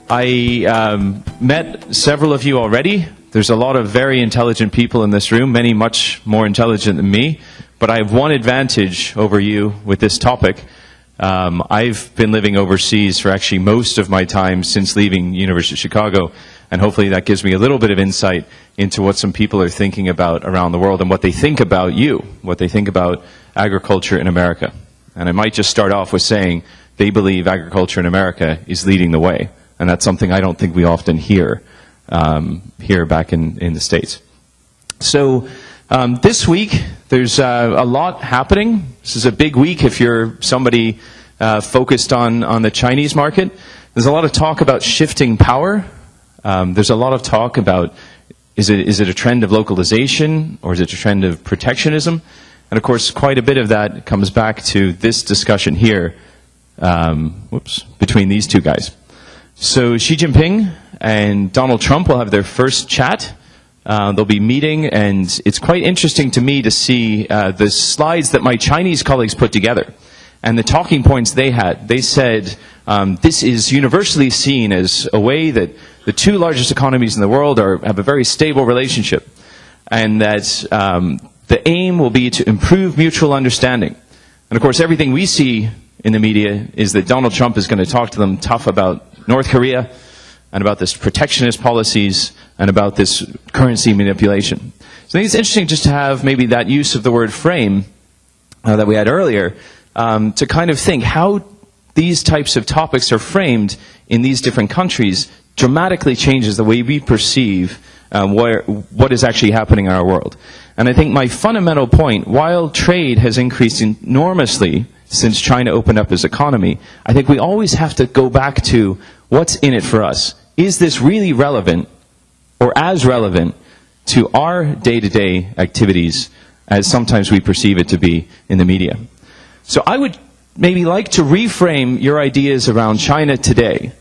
I met several of you already. There's a lot of very intelligent people in this room, many much more intelligent than me. But I have one advantage over you with this topic. I've been living overseas for actually most of my time since leaving University of Chicago, and hopefully that gives me a little bit of insight into what some people are thinking about around the world and what they think about you, what they think about agriculture in America. And I might just start off with saying they believe agriculture in America is leading the way, and that's something I don't think we often hear here back in the States. So this week, there's a lot happening. This is a big week if you're somebody focused on the Chinese market. There's a lot of talk about shifting power. There's a lot of talk about is it a trend of localization or is it a trend of protectionism? And of course, quite a bit of that comes back to this discussion here between these two guys. So Xi Jinping and Donald Trump will have their first chat. They'll be meeting, and it's quite interesting to me to see the slides that my Chinese colleagues put together and the talking points they had. They said this is universally seen as a way that the two largest economies in the world have a very stable relationship, and that the aim will be to improve mutual understanding. And of course, everything we see in the media is that Donald Trump is going to talk to them tough about North Korea and about this protectionist policies and about this currency manipulation. So I think it's interesting just to have maybe that use of the word frame that we had earlier to kind of think how these types of topics are framed in these different countries dramatically changes the way we perceive what is actually happening in our world. And I think my fundamental point, while trade has increased enormously since China opened up its economy, I think we always have to go back to what's in it for us. Is this really relevant or as relevant to our day-to-day activities as sometimes we perceive it to be in the media? So I would maybe like to reframe your ideas around China today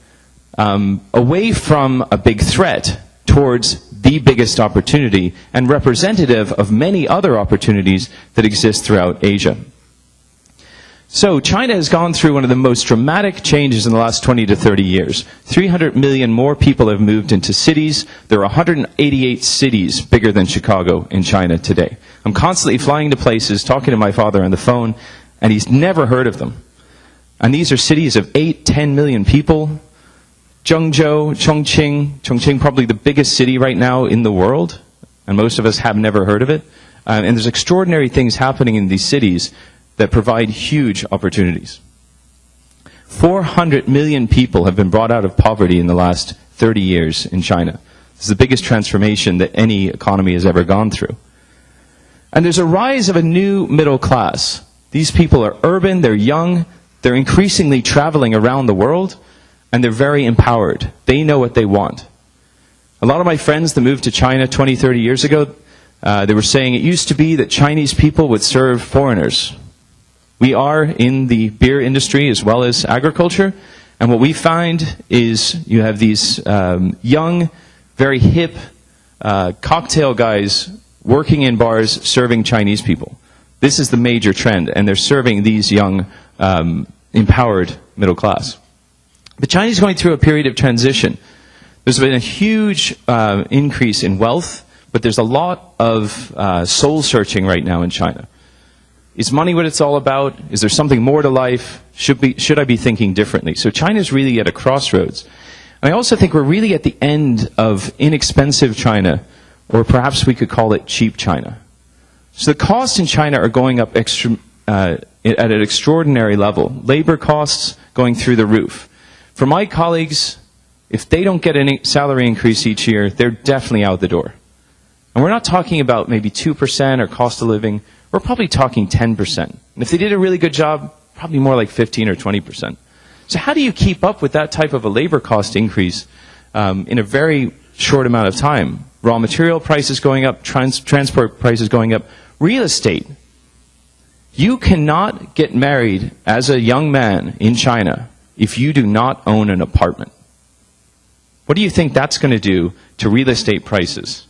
away from a big threat towards the biggest opportunity and representative of many other opportunities that exist throughout Asia. So China has gone through one of the most dramatic changes in the last 20 to 30 years. 300 million more people have moved into cities. There are 188 cities bigger than Chicago in China today. I'm constantly flying to places, talking to my father on the phone, and he's never heard of them. And these are cities of 8, 10 million people. Zhengzhou, Chongqing probably the biggest city right now in the world, and most of us have never heard of it. And there's extraordinary things happening in these cities that provide huge opportunities. 400 million people have been brought out of poverty in the last 30 years in China. This is the biggest transformation that any economy has ever gone through. And there's a rise of a new middle class. These people are urban, they're young, they're increasingly traveling around the world, and they're very empowered. They know what they want. A lot of my friends that moved to China 20, 30 years ago, they were saying it used to be that Chinese people would serve foreigners. We are in the beer industry as well as agriculture, and what we find is you have these young, very hip cocktail guys working in bars serving Chinese people. This is the major trend, and they're serving these young, empowered middle class. The Chinese are going through a period of transition. There's been a huge increase in wealth, but there's a lot of soul searching right now in China. Is money what it's all about? Is there something more to life? Should I be thinking differently? So China's really at a crossroads. And I also think we're really at the end of inexpensive China, or perhaps we could call it cheap China. So the costs in China are going up at an extraordinary level. Labor costs going through the roof. For my colleagues, if they don't get any salary increase each year, they're definitely out the door. And we're not talking about maybe 2% or cost of living. We're probably talking 10%. And if they did a really good job, probably more like 15 or 20%. So how do you keep up with that type of a labor cost increase in a very short amount of time? Raw material prices going up, transport prices going up, real estate. You cannot get married as a young man in China if you do not own an apartment. What do you think that's going to do to real estate prices?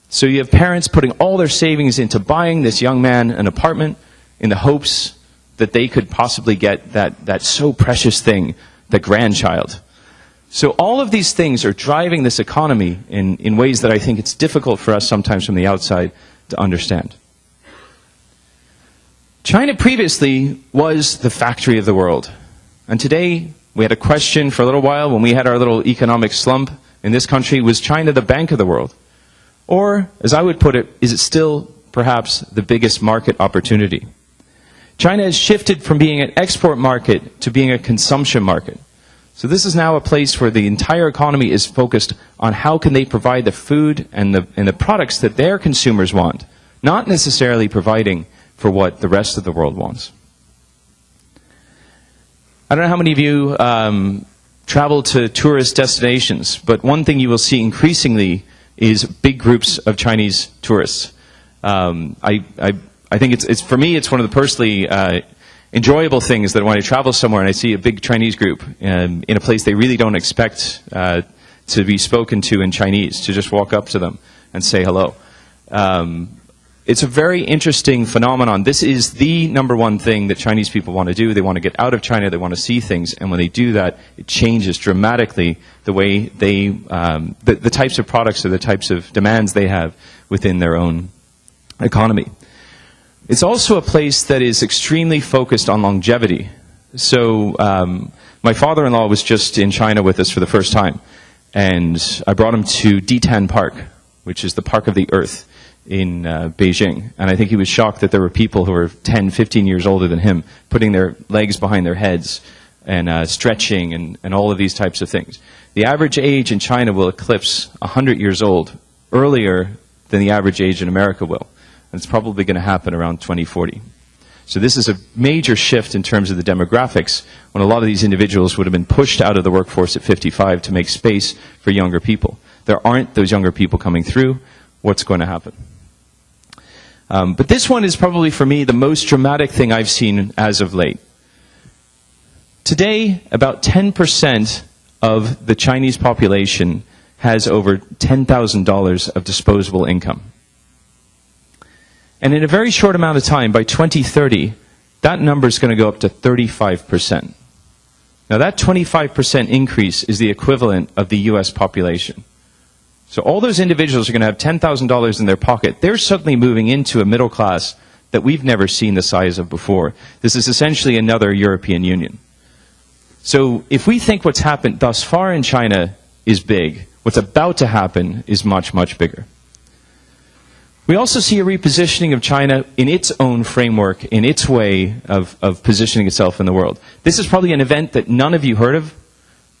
So you have parents putting all their savings into buying this young man an apartment in the hopes that they could possibly get that so precious thing, the grandchild. So all of these things are driving this economy in ways that I think it's difficult for us sometimes from the outside to understand. China previously was the factory of the world. And today, we had a question for a little while when we had our little economic slump in this country, was China the bank of the world? Or, as I would put it, is it still perhaps the biggest market opportunity? China has shifted from being an export market to being a consumption market. So this is now a place where the entire economy is focused on how can they provide the food and the products that their consumers want, not necessarily providing for what the rest of the world wants. I don't know how many of you travel to tourist destinations, but one thing you will see increasingly is big groups of Chinese tourists. I think it's for me, it's one of the personally enjoyable things that when I travel somewhere and I see a big Chinese group in a place they really don't expect to be spoken to in Chinese, to just walk up to them and say hello. It's a very interesting phenomenon. This is the number one thing that Chinese people want to do. They want to get out of China. They want to see things. And when they do that, it changes dramatically the way they, the types of products or the types of demands they have within their own economy. It's also a place that is extremely focused on longevity. So my father-in-law was just in China with us for the first time. And I brought him to Ditan Park, which is the Park of the Earth in Beijing. And I think he was shocked that there were people who were 10, 15 years older than him putting their legs behind their heads and stretching and all of these types of things. The average age in China will eclipse 100 years old earlier than the average age in America will. And it's probably going to happen around 2040. So this is a major shift in terms of the demographics, when a lot of these individuals would have been pushed out of the workforce at 55 to make space for younger people. There aren't those younger people coming through. What's going to happen? But this one is probably, for me, the most dramatic thing I've seen as of late. Today, about 10% of the Chinese population has over $10,000 of disposable income. And in a very short amount of time, by 2030, that number is going to go up to 35%. Now, that 25% increase is the equivalent of the US population. So all those individuals are going to have $10,000 in their pocket. They're suddenly moving into a middle class that we've never seen the size of before. This is essentially another European Union. So if we think what's happened thus far in China is big, what's about to happen is much, much bigger. We also see a repositioning of China in its own framework, in its way of positioning itself in the world. This is probably an event that none of you heard of.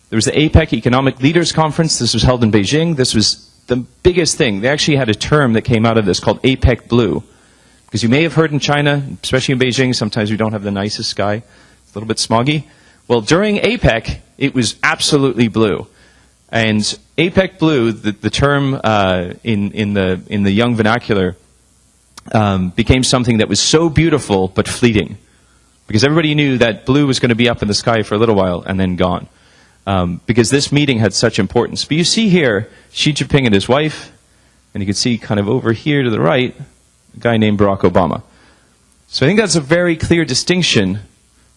There was the APEC Economic Leaders Conference. This was held in Beijing. This was the biggest thing. They actually had a term that came out of this called APEC Blue. Because you may have heard in China, especially in Beijing, sometimes we don't have the nicest sky. It's a little bit smoggy. Well, during APEC, it was absolutely blue. And APEC Blue, the term in the young vernacular, became something that was so beautiful but fleeting. Because everybody knew that blue was going to be up in the sky for a little while and then gone. Because this meeting had such importance. But you see here Xi Jinping and his wife, and you can see kind of over here to the right, a guy named Barack Obama. So I think that's a very clear distinction.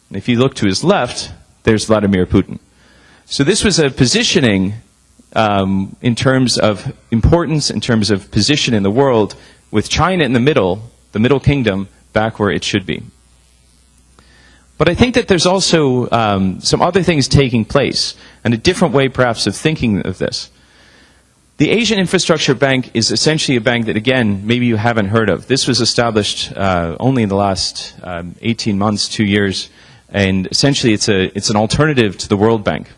And if you look to his left, there's Vladimir Putin. So this was a positioning in terms of importance, in terms of position in the world, with China in the Middle Kingdom, back where it should be. But I think that there's also some other things taking place, and a different way perhaps of thinking of this. The Asian Infrastructure Bank is essentially a bank that, again, maybe you haven't heard of. This was established only in the last 18 months, 2 years, and essentially it's an alternative to the World Bank.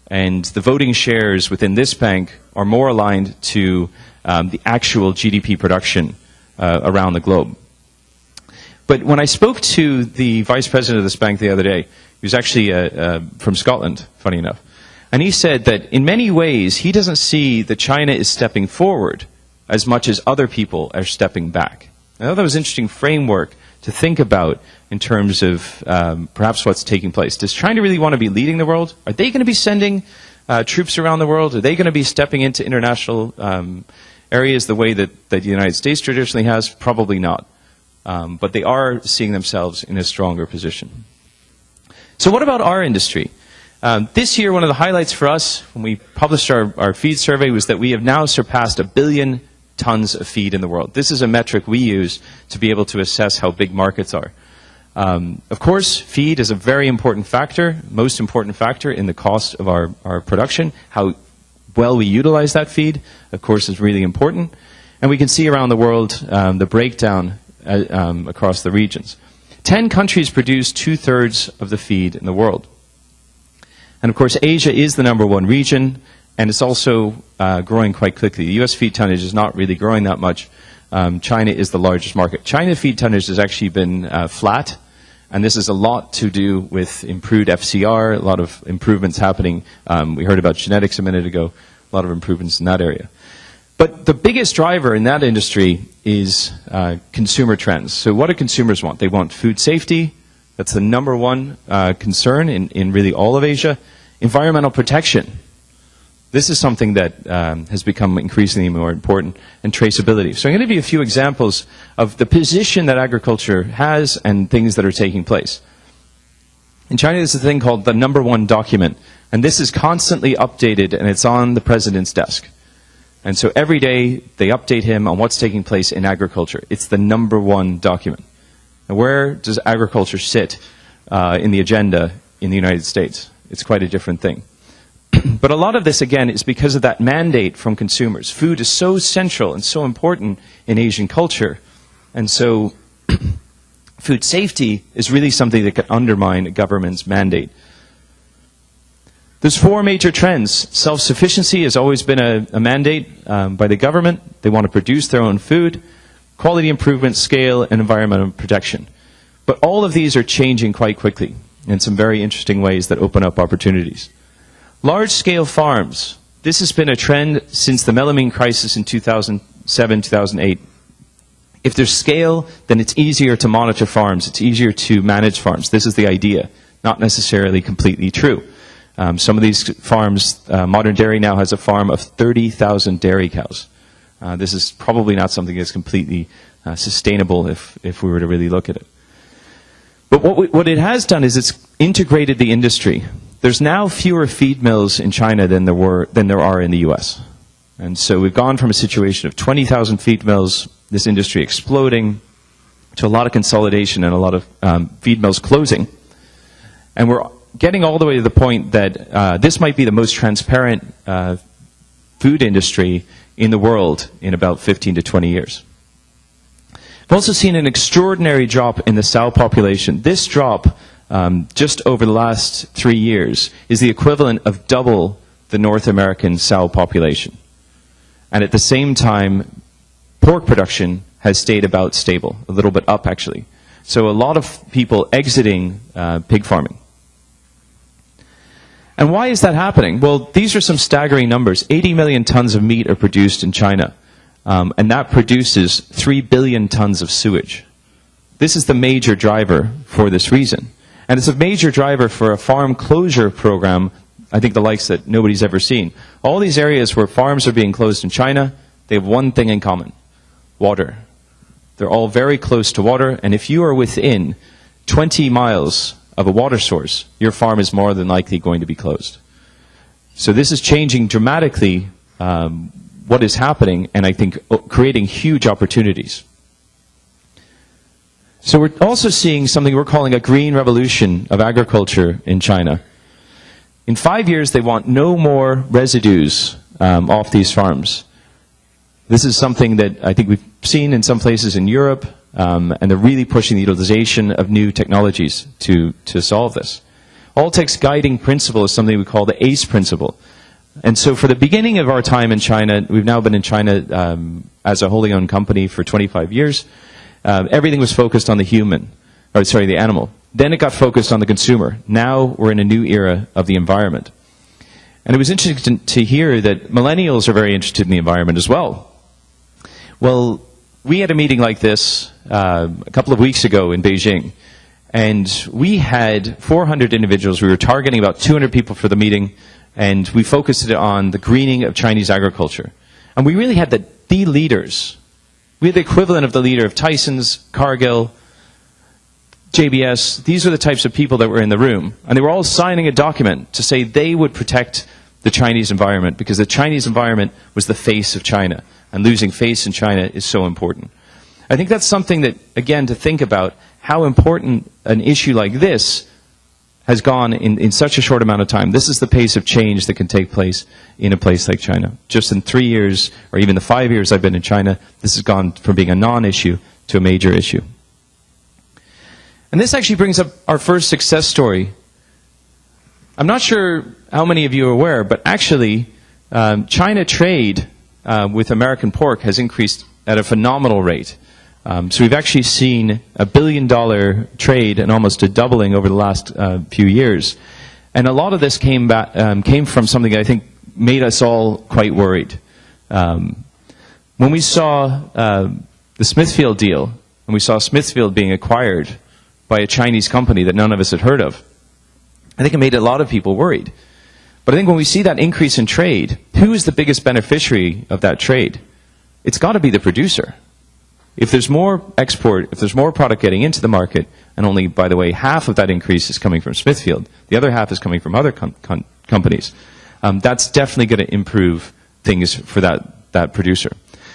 And the voting shares within this bank are more aligned to the actual GDP production around the globe. But when I spoke to the vice president of this bank the other day, he was actually from Scotland, funny enough, and he said that in many ways he doesn't see that China is stepping forward as much as other people are stepping back. I thought that was an interesting framework to think about in terms of perhaps what's taking place. Does China really want to be leading the world? Are they going to be sending troops around the world? Are they going to be stepping into international areas the way that the United States traditionally has? Probably not. But they are seeing themselves in a stronger position. So what about our industry? This year, one of the highlights for us when we published our feed survey was that we have now surpassed 1 billion tons of feed in the world. This is a metric we use to be able to assess how big markets are. Of course, feed is a very important factor, most important factor in the cost of our production. How well we utilize that feed, of course, is really important. And we can see around the world the breakdown across the regions. 10 countries produce 2/3 of the feed in the world. And of course, Asia is the #1 region, and it's also growing quite quickly. The US feed tonnage is not really growing that much. China is the largest market. China feed tonnage has actually been flat, and this is a lot to do with improved FCR, a lot of improvements happening. We heard about genetics a minute ago, a lot of improvements in that area. But the biggest driver in that industry is consumer trends. So what do consumers want? They want food safety. That's the #1 concern in really all of Asia. Environmental protection. This is something that has become increasingly more important, and traceability. So I'm going to give you a few examples of the position that agriculture has and things that are taking place. In China, there's a thing called the #1 document, and this is constantly updated, and it's on the president's desk. And so every day they update him on what's taking place in agriculture. It's the #1 document. Now, where does agriculture sit in the agenda in the United States? It's quite a different thing. But a lot of this, again, is because of that mandate from consumers. Food is so central and so important in Asian culture. And so food safety is really something that can undermine a government's mandate. There's 4 major trends. Self-sufficiency has always been a mandate by the government. They want to produce their own food. Quality improvement, scale, and environmental protection. But all of these are changing quite quickly in some very interesting ways that open up opportunities. Large-scale farms. This has been a trend since the melamine crisis in 2007, 2008. If there's scale, then it's easier to monitor farms. It's easier to manage farms. This is the idea. Not necessarily completely true. Some of these farms, Modern Dairy now has a farm of 30,000 dairy cows. This is probably not something that's completely sustainable if we were to really look at it. But what it has done is it's integrated the industry. There's now fewer feed mills in China than there are in the US. And so we've gone from a situation of 20,000 feed mills, this industry exploding, to a lot of consolidation and a lot of feed mills closing. And we're getting all the way to the point that this might be the most transparent food industry in the world in about 15 to 20 years. We've also seen an extraordinary drop in the sow population. This drop, just over the last 3 years, is the equivalent of double the North American sow population. And at the same time, pork production has stayed about stable, a little bit up actually. So a lot of people exiting pig farming. And why is that happening? Well, these are some staggering numbers. 80 million tons of meat are produced in China, and that produces 3 billion tons of sewage. This is the major driver for this reason. And it's a major driver for a farm closure program, I think the likes that nobody's ever seen. All these areas where farms are being closed in China, they have one thing in common: water. They're all very close to water, and if you are within 20 miles of a water source, your farm is more than likely going to be closed. So this is changing dramatically what is happening, and I think creating huge opportunities. So we're also seeing something we're calling a green revolution of agriculture in China. In 5 years, they want no more residues off these farms. This is something that I think we've seen in some places in Europe, and they're really pushing the utilization of new technologies to solve this. Alltech's guiding principle is something we call the ACE principle. And so for the beginning of our time in China, we've now been in China as a wholly owned company for 25 years, everything was focused on the animal. Then it got focused on the consumer. Now we're in a new era of the environment. And it was interesting to hear that millennials are very interested in the environment as well. Well, we had a meeting like this a couple of weeks ago in Beijing, and we had 400 individuals. We were targeting about 200 people for the meeting, and we focused it on the greening of Chinese agriculture. And we really had the leaders. We had the equivalent of the leader of Tyson's, Cargill, JBS, these are the types of people that were in the room. And they were all signing a document to say they would protect the Chinese environment because the Chinese environment was the face of China. And losing face in China is so important. I think that's something that, again, to think about how important an issue like this has gone in such a short amount of time. This is the pace of change that can take place in a place like China. Just in 3 years, or even the 5 years I've been in China, this has gone from being a non-issue to a major issue. And this actually brings up our first success story. I'm not sure how many of you are aware, but actually, China trade with American pork has increased at a phenomenal rate. So we've actually seen $1 billion trade and almost a doubling over the last few years. And a lot of this came from something that I think made us all quite worried. When we saw the Smithfield deal, and we saw Smithfield being acquired by a Chinese company that none of us had heard of, I think it made a lot of people worried. But I think when we see that increase in trade, who is the biggest beneficiary of that trade? It's got to be the producer. If there's more export, if there's more product getting into the market, and only, by the way, half of that increase is coming from Smithfield, the other half is coming from other companies, that's definitely going to improve things for that producer.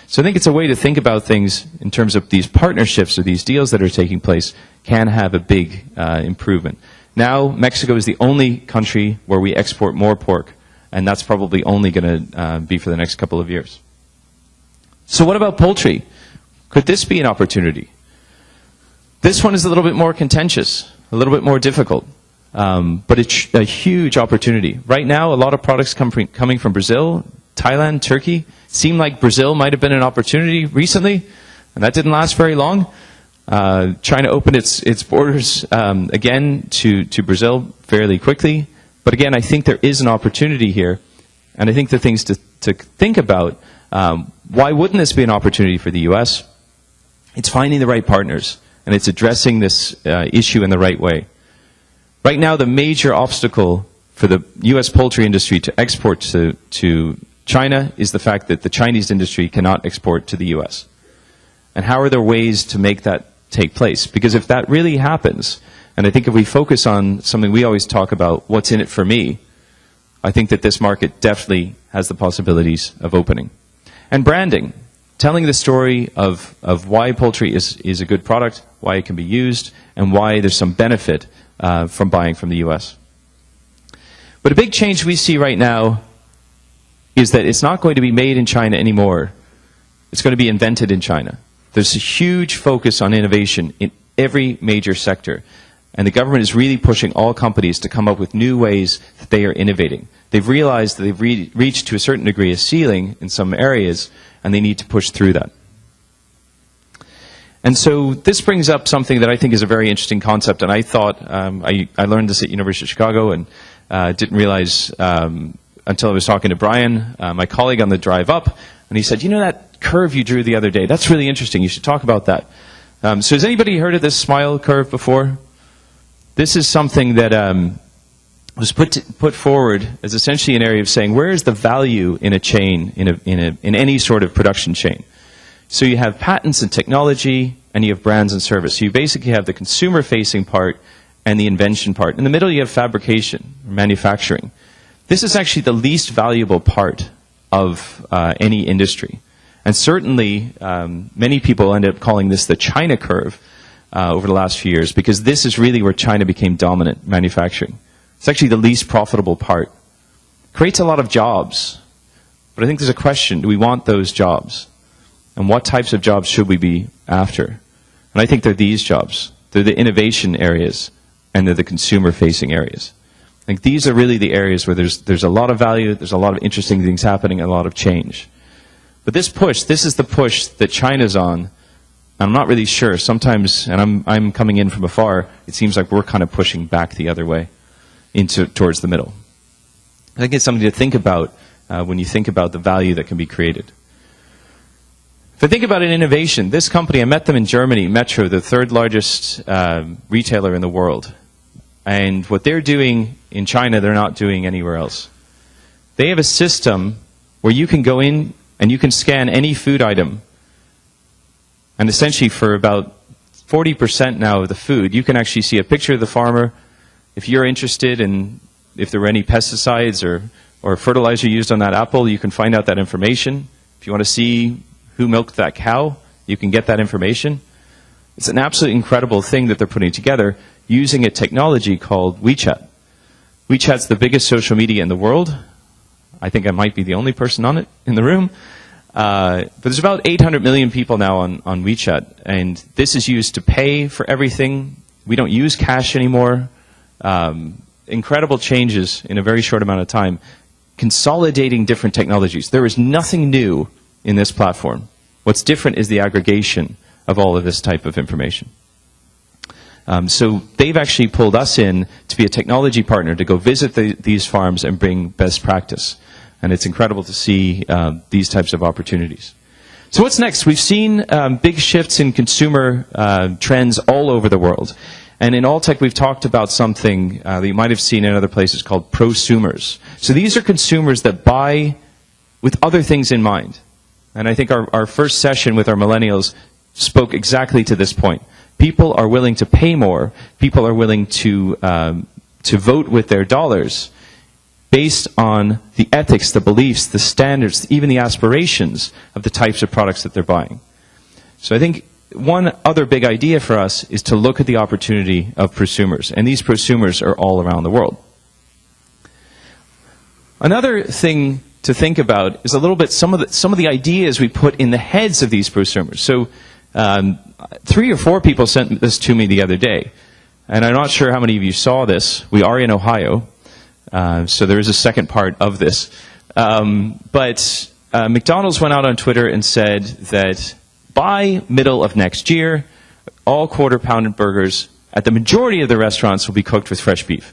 So I think it's a way to think about things in terms of these partnerships or these deals that are taking place can have a big improvement. Now, Mexico is the only country where we export more pork, and that's probably only going to be for the next couple of years. So what about poultry? Could this be an opportunity? This one is a little bit more contentious, a little bit more difficult, but it's a huge opportunity. Right now, a lot of products coming from Brazil, Thailand, Turkey. Seemed like Brazil might have been an opportunity recently, and that didn't last very long. China opened its borders again to Brazil fairly quickly. But again, I think there is an opportunity here, and I think the things to think about, why wouldn't this be an opportunity for the U.S.? It's finding the right partners, and it's addressing this issue in the right way. Right now, the major obstacle for the U.S. poultry industry to export to China is the fact that the Chinese industry cannot export to the U.S. And how are there ways to make that take place? Because if that really happens, and I think if we focus on something we always talk about, what's in it for me, I think that this market definitely has the possibilities of opening. And branding, telling the story of why poultry is a good product, why it can be used, and why there's some benefit from buying from the U.S. But a big change we see right now is that it's not going to be made in China anymore. It's going to be invented in China. There's a huge focus on innovation in every major sector. And the government is really pushing all companies to come up with new ways that they are innovating. They've realized that they've reached to a certain degree a ceiling in some areas, and they need to push through that. And so this brings up something that I think is a very interesting concept, and I thought, I learned this at University of Chicago and didn't realize until I was talking to Brian, my colleague, on the drive up, and he said, you know that curve you drew the other day, that's really interesting, you should talk about that. So has anybody heard of this smile curve before? This is something that was put forward as essentially an area of saying, where is the value in a chain, in any sort of production chain? So you have patents and technology, and you have brands and service. So you basically have the consumer-facing part and the invention part. In the middle, you have fabrication, or manufacturing. This is actually the least valuable part of any industry. And certainly, many people end up calling this the China curve over the last few years, because this is really where China became dominant, manufacturing. It's actually the least profitable part. Creates a lot of jobs. But I think there's a question, do we want those jobs? And what types of jobs should we be after? And I think they're these jobs. They're the innovation areas, and they're the consumer-facing areas. I think these are really the areas where there's a lot of value, there's a lot of interesting things happening, and a lot of change. But this is the push that China's on. I'm not really sure. Sometimes, and I'm coming in from afar, it seems like we're kind of pushing back the other way towards the middle. I think it's something to think about when you think about the value that can be created. If I think about an innovation, this company, I met them in Germany, Metro, the third largest retailer in the world. And what they're doing in China, they're not doing anywhere else. They have a system where you can go in and you can scan any food item, and essentially for about 40% now of the food, you can actually see a picture of the farmer. If you're interested in if there were any pesticides or fertilizer used on that apple, you can find out that information. If you want to see who milked that cow, you can get that information. It's an absolutely incredible thing that they're putting together using a technology called WeChat. WeChat's the biggest social media in the world. I think I might be the only person on it in the room. But there's about 800 million people now on WeChat, and this is used to pay for everything. We don't use cash anymore. Incredible changes in a very short amount of time, consolidating different technologies. There is nothing new in this platform. What's different is the aggregation of all of this type of information. So they've actually pulled us in to be a technology partner to go visit these farms and bring best practice. And it's incredible to see these types of opportunities. So what's next? We've seen big shifts in consumer trends all over the world. And in Alltech, we've talked about something that you might have seen in other places called prosumers. So these are consumers that buy with other things in mind. And I think our first session with our millennials spoke exactly to this point. People are willing to pay more. People are willing to vote with their dollars based on the ethics, the beliefs, the standards, even the aspirations of the types of products that they're buying. So I think one other big idea for us is to look at the opportunity of prosumers, and these prosumers are all around the world. Another thing to think about is a little bit some of the ideas we put in the heads of these prosumers. So 3 or 4 people sent this to me the other day, and I'm not sure how many of you saw this. We are in Ohio, so there is a second part of this. But McDonald's went out on Twitter and said that by middle of next year, all quarter-pounded burgers at the majority of the restaurants will be cooked with fresh beef.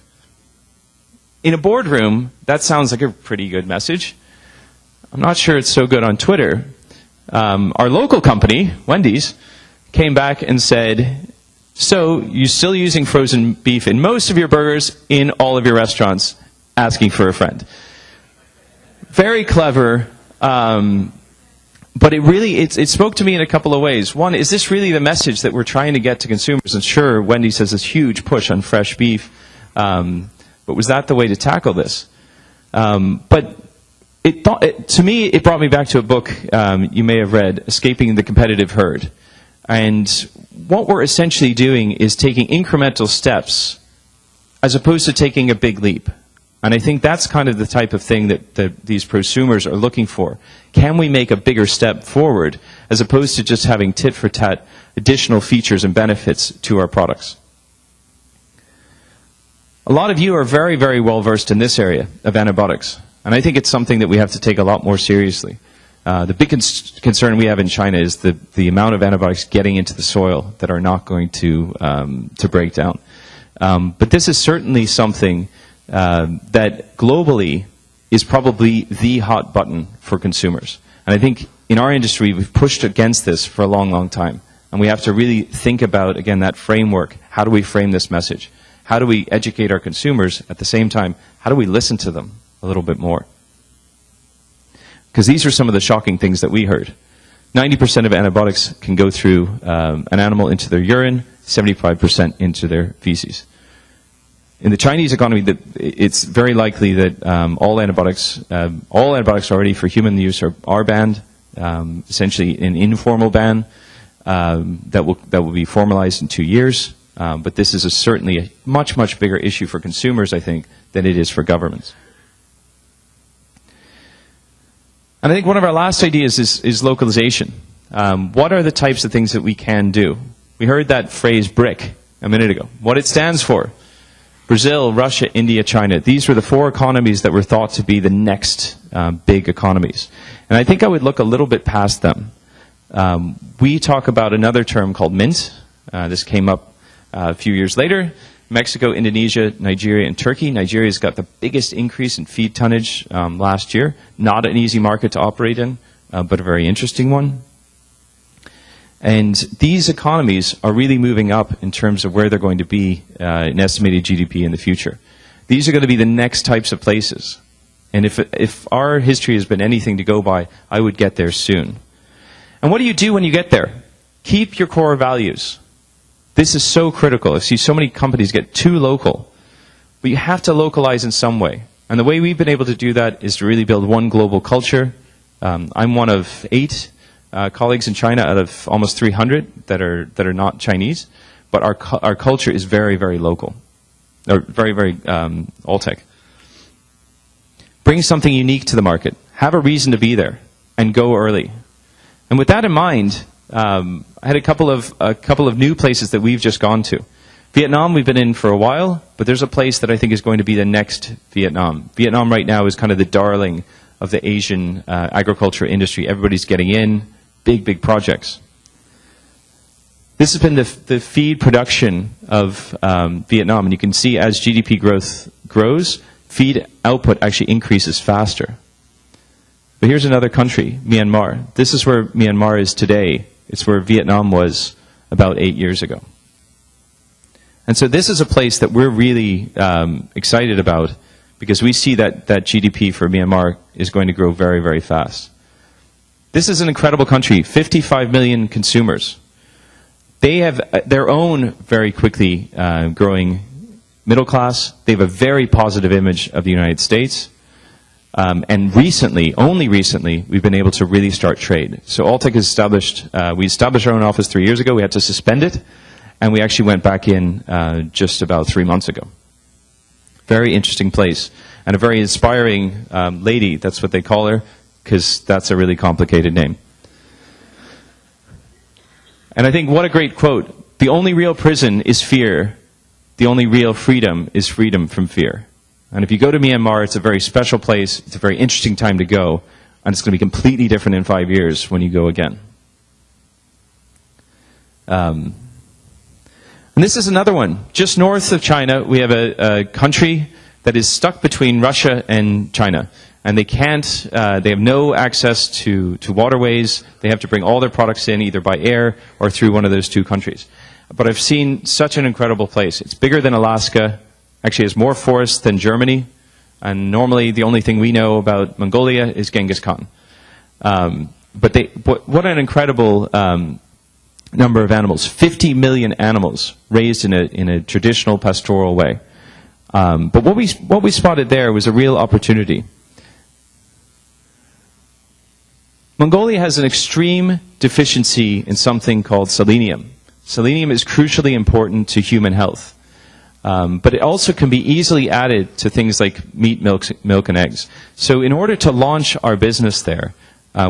In a boardroom, that sounds like a pretty good message. I'm not sure it's so good on Twitter. Our local company, Wendy's, came back and said, so you're still using frozen beef in most of your burgers in all of your restaurants, asking for a friend. Very clever. But it spoke to me in a couple of ways. One, is this really the message that we're trying to get to consumers? And sure, Wendy's has this huge push on fresh beef, but was that the way to tackle this? But to me, it brought me back to a book you may have read, Escaping the Competitive Herd. And what we're essentially doing is taking incremental steps as opposed to taking a big leap. And I think that's kind of the type of thing that these prosumers are looking for. Can we make a bigger step forward as opposed to just having tit-for-tat additional features and benefits to our products? A lot of you are very, very well versed in this area of antibiotics. And I think it's something that we have to take a lot more seriously. The big concern we have in China is the amount of antibiotics getting into the soil that are not going to break down. But this is certainly something that globally is probably the hot button for consumers. And I think in our industry, we've pushed against this for a long, long time. And we have to really think about, again, that framework. How do we frame this message? How do we educate our consumers? At the same time, how do we listen to them a little bit more? Because these are some of the shocking things that we heard. 90% of antibiotics can go through an animal into their urine, 75% into their feces. In the Chinese economy, it's very likely that all antibiotics already for human use are banned. Essentially, an informal ban that will be formalized in 2 years. But this is certainly a much, much bigger issue for consumers, I think, than it is for governments. And I think one of our last ideas is localization. What are the types of things that we can do? We heard that phrase BRIC a minute ago. What it stands for: Brazil, Russia, India, China. These were the 4 economies that were thought to be the next big economies. And I think I would look a little bit past them. We talk about another term called MINT. This came up a few years later. Mexico, Indonesia, Nigeria, and Turkey. Nigeria's got the biggest increase in feed tonnage last year. Not an easy market to operate in, but a very interesting one. And these economies are really moving up in terms of where they're going to be in estimated GDP in the future. These are going to be the next types of places. And if our history has been anything to go by, I would get there soon. And what do you do when you get there? Keep your core values. This is so critical. I see so many companies get too local. But you have to localize in some way. And the way we've been able to do that is to really build one global culture. I'm one of 8 colleagues in China out of almost 300 that are not Chinese. But our culture is very, very local. Or very, very Alltech. Bring something unique to the market. Have a reason to be there. And go early. And with that in mind, I had a couple of new places that we've just gone to. Vietnam we've been in for a while, but there's a place that I think is going to be the next Vietnam. Vietnam right now is kind of the darling of the Asian agriculture industry. Everybody's getting in, big projects. This has been the feed production of Vietnam, and you can see as GDP growth grows, feed output actually increases faster. But here's another country, Myanmar. This is where Myanmar is today. It's where Vietnam was about 8 years ago. And so this is a place that we're really excited about because we see that GDP for Myanmar is going to grow very, very fast. This is an incredible country, 55 million consumers. They have their own very quickly growing middle class. They have a very positive image of the United States. And recently, only recently, we've been able to really start trade. So Alltech has established, we established our own office 3 years ago. We had to suspend it. And we actually went back in just about 3 months ago. Very interesting place. And a very inspiring lady, that's what they call her, because that's a really complicated name. And I think what a great quote. The only real prison is fear. The only real freedom is freedom from fear. And if you go to Myanmar, it's a very special place. It's a very interesting time to go. And it's going to be completely different in 5 years when you go again. And this is another one. Just north of China, we have a country that is stuck between Russia and China. And they can't, they have no access to waterways. They have to bring all their products in either by air or through one of those 2 countries. But I've seen such an incredible place. It's bigger than Alaska. Actually has more forests than Germany. And normally the only thing we know about Mongolia is Genghis Khan. But what an incredible number of animals. 50 million animals raised in a traditional pastoral way. But what we spotted there was a real opportunity. Mongolia has an extreme deficiency in something called selenium. Selenium is crucially important to human health. But it also can be easily added to things like meat, milk, and eggs. So in order to launch our business there,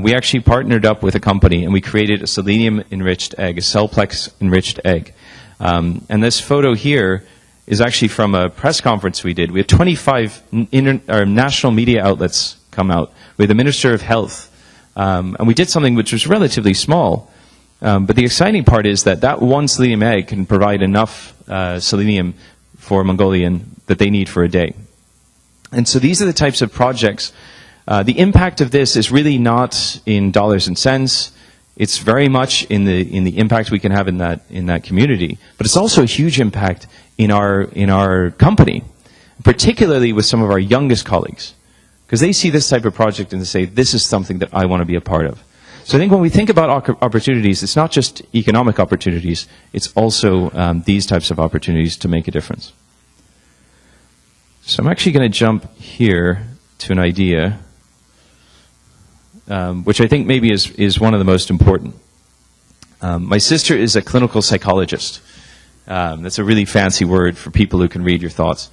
we actually partnered up with a company and we created a selenium-enriched egg, a Cellplex-enriched egg. And this photo here is actually from a press conference we did. We had 25 national media outlets come out with the Minister of Health. And we did something which was relatively small. But the exciting part is that one selenium egg can provide enough selenium for Mongolian that they need for a day. And so these are the types of projects. The impact of this is really not in dollars and cents. It's very much in the impact we can have in that community. But it's also a huge impact in our company, particularly with some of our youngest colleagues, because they see this type of project and they say, this is something that I want to be a part of. So I think when we think about opportunities, it's not just economic opportunities, it's also these types of opportunities to make a difference. So I'm actually going to jump here to an idea which I think maybe is one of the most important. My sister is a clinical psychologist. That's a really fancy word for people who can read your thoughts.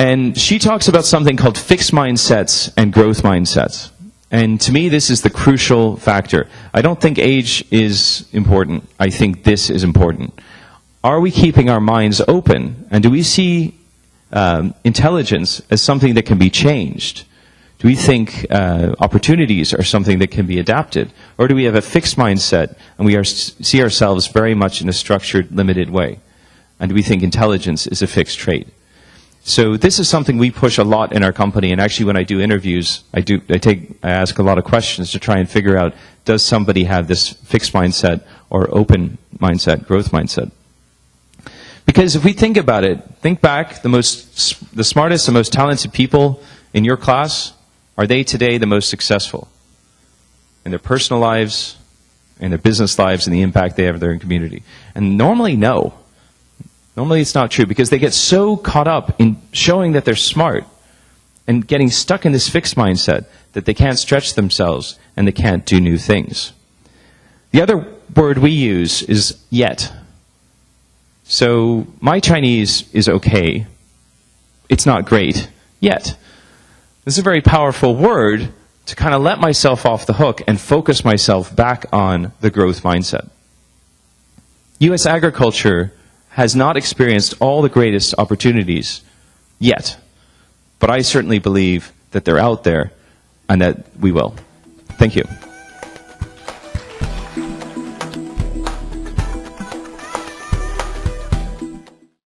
And she talks about something called fixed mindsets and growth mindsets. And to me, this is the crucial factor. I don't think age is important. I think this is important. Are we keeping our minds open? And do we see intelligence as something that can be changed? Do we think opportunities are something that can be adapted? Or do we have a fixed mindset and we see ourselves very much in a structured, limited way? And do we think intelligence is a fixed trait? So this is something we push a lot in our company, and actually when I do interviews, I ask a lot of questions to try and figure out, does somebody have this fixed mindset or open mindset, growth mindset? Because if we think about it, think back, the smartest, the most talented people in your class, are they today the most successful in their personal lives in their business lives and the impact they have in their community? And normally, no. Normally it's not true because they get so caught up in showing that they're smart and getting stuck in this fixed mindset that they can't stretch themselves and they can't do new things. The other word we use is yet. So my Chinese is okay. It's not great yet. This is a very powerful word to kind of let myself off the hook and focus myself back on the growth mindset. U.S. agriculture has not experienced all the greatest opportunities yet, but I certainly believe that they're out there and that we will. Thank you.